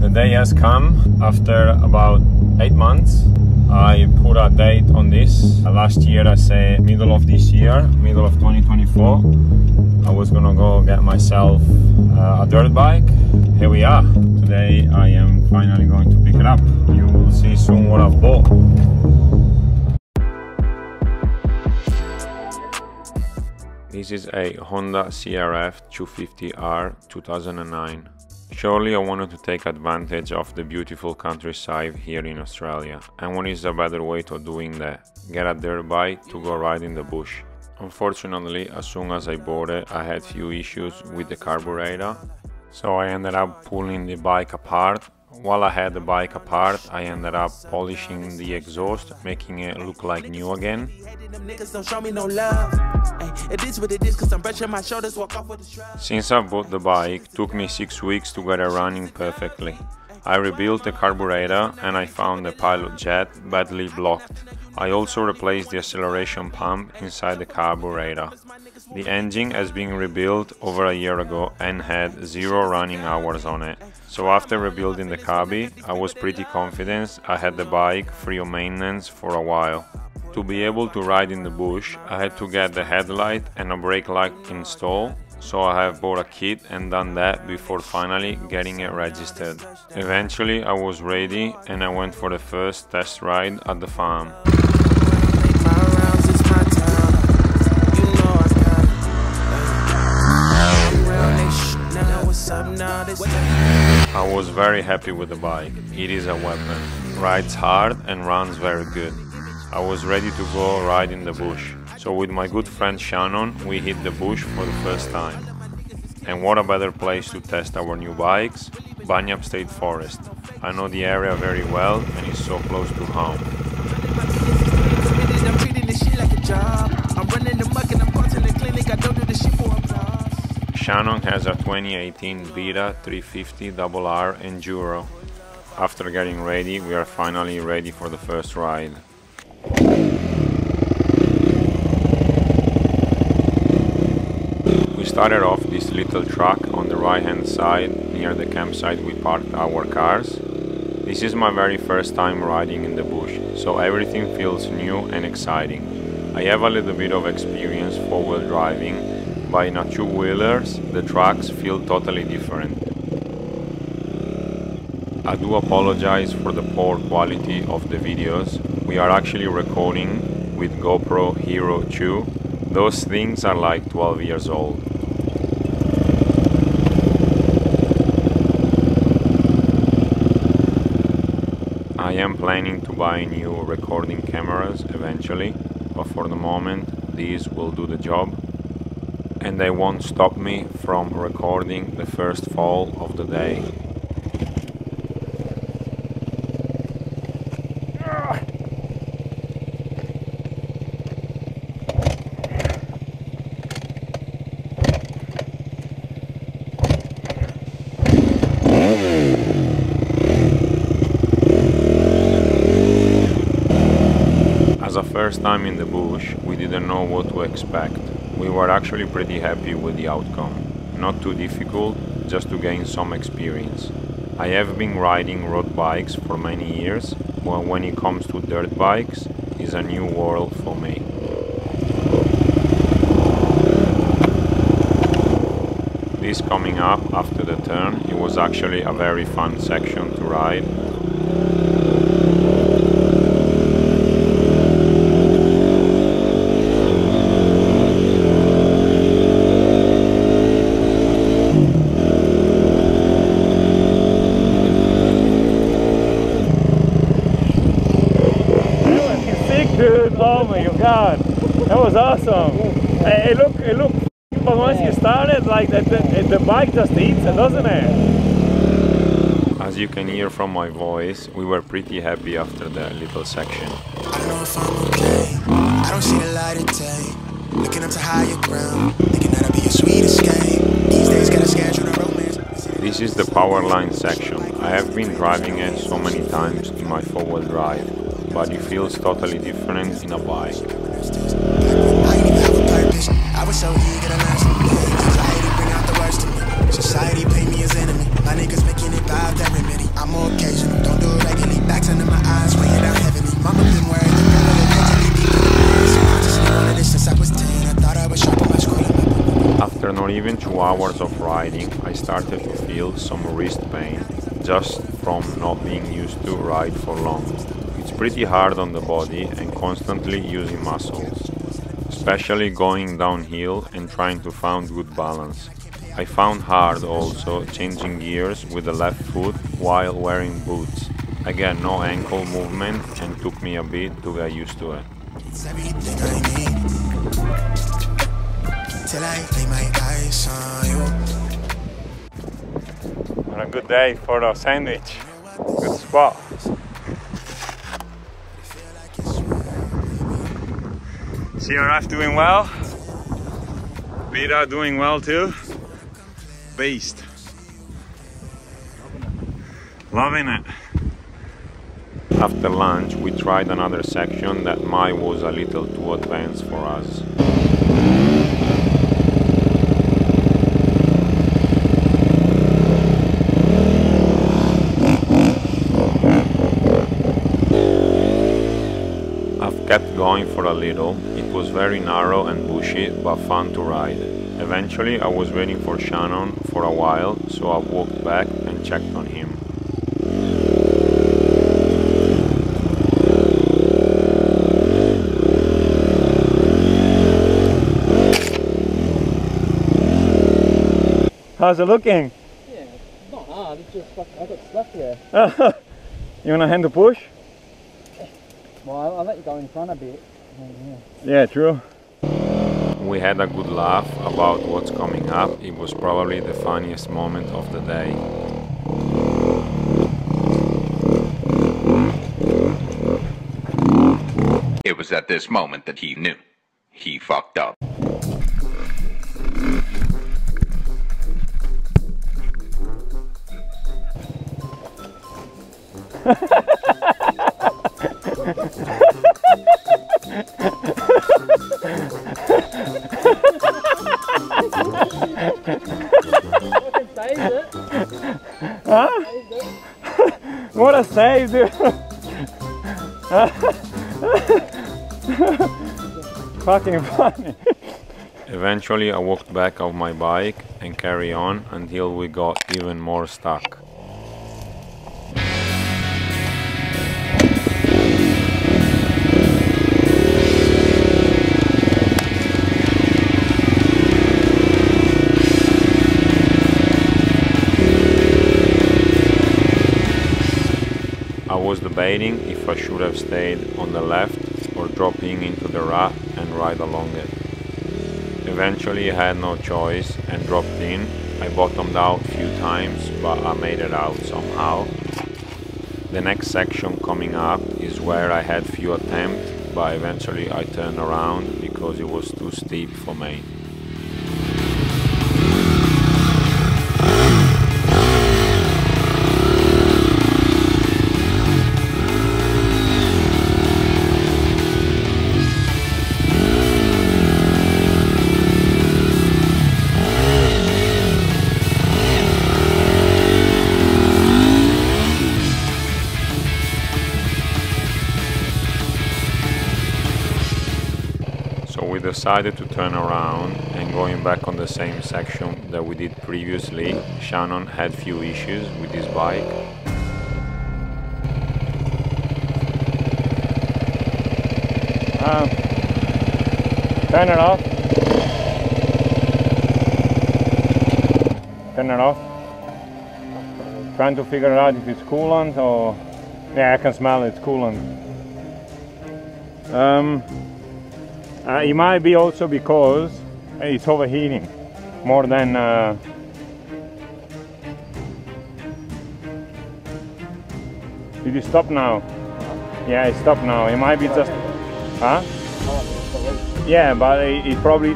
The day has come after about 8 months. I put a date on this. Last year, I say middle of this year, middle of 2024, I was gonna go get myself a dirt bike. Here we are. Today I am finally going to pick it up. You will see soon what I've bought. This is a Honda CRF250R 2009. Surely I wanted to take advantage of the beautiful countryside here in Australia, and what is a better way to doing that? Get a dirt bike to go ride in the bush. Unfortunately, as soon as I bought it, I had few issues with the carburetor, so I ended up pulling the bike apart. While I had the bike apart, I ended up polishing the exhaust, making it look like new again. Since I bought the bike, it took me 6 weeks to get it running perfectly. I rebuilt the carburetor and I found the pilot jet badly blocked. I also replaced the acceleration pump inside the carburetor. The engine has been rebuilt over a year ago and had 0 running hours on it. So after rebuilding the carby, I was pretty confident I had the bike free of maintenance for a while. To be able to ride in the bush, I had to get the headlight and a brake light installed, so I have bought a kit and done that before finally getting it registered. Eventually I was ready and I went for the first test ride at the farm. I was very happy with the bike. It is a weapon, rides hard and runs very good. I was ready to go ride in the bush, so with my good friend Shannon we hit the bush for the first time. And what a better place to test our new bikes, Bunyip State Forest. I know the area very well and it's so close to home. Shannon has a 2018 Beta 350R Enduro. After getting ready, we are finally ready for the first ride. We started off this little track on the right hand side near the campsite we parked our cars. This is my very first time riding in the bush, so everything feels new and exciting. I have a little bit of experience 4-wheel driving, but in a 2-wheelers the tracks feel totally different. I do apologize for the poor quality of the videos. We are actually recording with GoPro Hero 2. Those things are like 12 years old. I am planning to buy new recording cameras eventually, but for the moment these will do the job. And they won't stop me from recording the first fall of the day. As a first time in the bush, we didn't know what to expect. We were actually pretty happy with the outcome. Not too difficult, just to gain some experience. I have been riding road bikes for many years, but when it comes to dirt bikes, it's a new world for me. This coming up after the turn, it was actually a very fun section to ride. Dude, oh my god, that was awesome. It look, but once you started, like the bike just eats it, doesn't it? As you can hear from my voice, we were pretty happy after the little section. I don't know if I'm okay. I don't see the light of day. Looking up to higher ground, thinking that'll be your sweet escape. These days gotta schedule a romance. This is the power line section. I have been driving it so many times in my 4-wheel drive, but it feels totally different in a bike. I ain't even have a purpose. I was so eager to learn something. Society bring out the worst in me. Society paint me as enemy. My niggas making it by that remedy. not even 2 hours of riding, I started to feel some wrist pain, just from not being used to ride for long. It's pretty hard on the body and constantly using muscles, especially going downhill and trying to find good balance. I found hard also changing gears with the left foot while wearing boots. Again, no ankle movement and took me a bit to get used to it. It's everything I need. Till I lay my eyes on you. On a good day for a sandwich. Good spot. CRF doing well. Vita doing well too. Beast. Loving it. After lunch, we tried another section that might was a little too advanced for us. I've kept going for a little. It was very narrow and bushy, but fun to ride. Eventually, I was waiting for Shannon for a while, so I walked back and checked on him. How's it looking? Yeah, it's not hard, it's just like I got stuck here. You want a hand to push? Well, I'll let you go in front a bit. Yeah, true. We had a good laugh about what's coming up. It was probably the funniest moment of the day. It was at this moment that he knew. He fucked up. Huh? What a save, dude! Fucking funny. Eventually I walked back off my bike and carry on until we got even more stuck. I was debating if I should have stayed on the left or dropping into the rut and ride along it. Eventually I had no choice and dropped in. I bottomed out a few times, but I made it out somehow. The next section coming up is where I had few attempts, but eventually I turned around because it was too steep for me. We decided to turn around and going back on the same section that we did previously. Shannon had few issues with his bike. Turn it off. Turn it off. Trying to figure out if it's coolant or... Yeah, I can smell it's coolant. It might be also because it's overheating more than Did it stop now? Yeah, it stopped now. It might be just... Huh? Yeah, but it's probably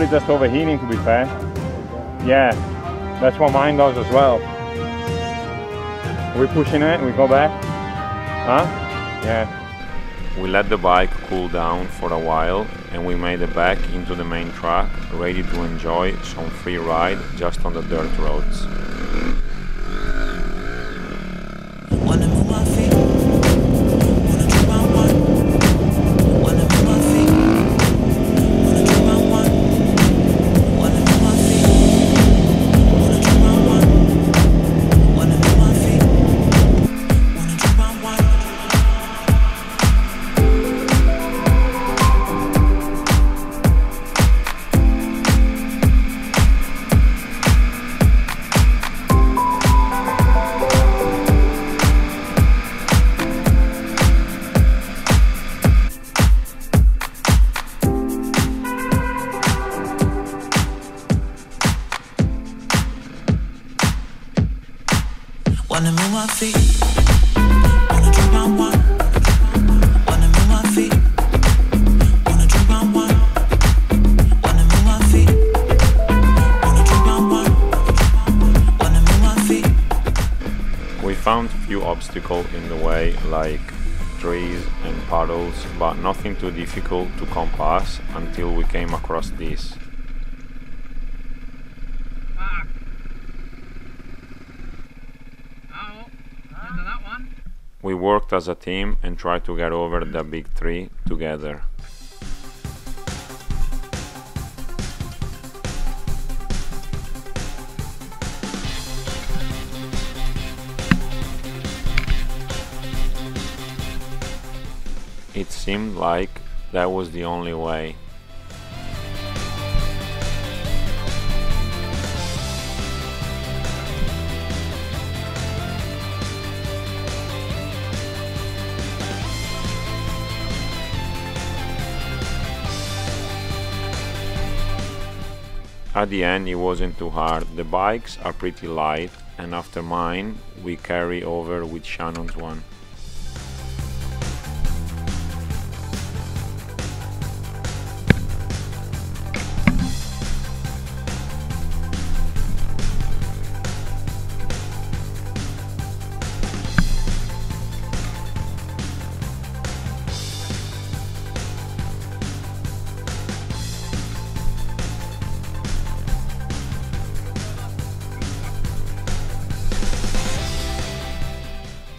just overheating, to be fair. Yeah, that's what mine does as well. We're pushing it, we go back. Huh? Yeah. We let the bike cool down for a while and we made it back into the main track, ready to enjoy some free ride just on the dirt roads. Wanna move my feet? Wanna drop my one? Wanna move my feet? Wanna drop my one? Wanna Wanna move my feet, wanna drink my wine. Wanna move my feet, wanna drink my wine. Wanna move my feet, wanna drink my wine. Wanna move my feet. We found few obstacles in the way, like trees and puddles, but nothing too difficult to compass until we came across this. We worked as a team and tried to get over the big tree together. It seemed like that was the only way. At the end it wasn't too hard. The bikes are pretty light, and after mine we carry over with Shannon's one.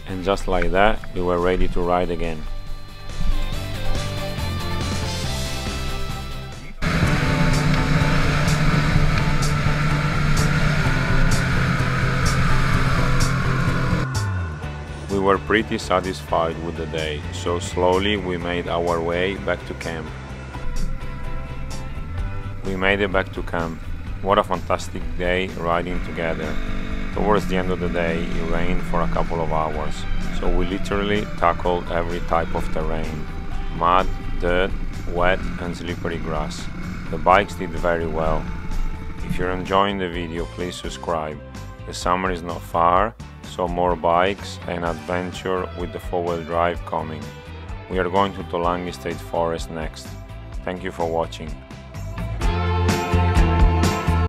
And just like that, we were ready to ride again. We were pretty satisfied with the day, so slowly we made our way back to camp. We made it back to camp. What a fantastic day riding together. Towards the end of the day, it rained for a couple of hours, so we literally tackled every type of terrain: mud, dirt, wet and slippery grass. The bikes did very well. If you're enjoying the video, please subscribe. The summer is not far, so more bikes and adventure with the 4-wheel drive coming. We are going to Bunyip State Forest next. Thank you for watching.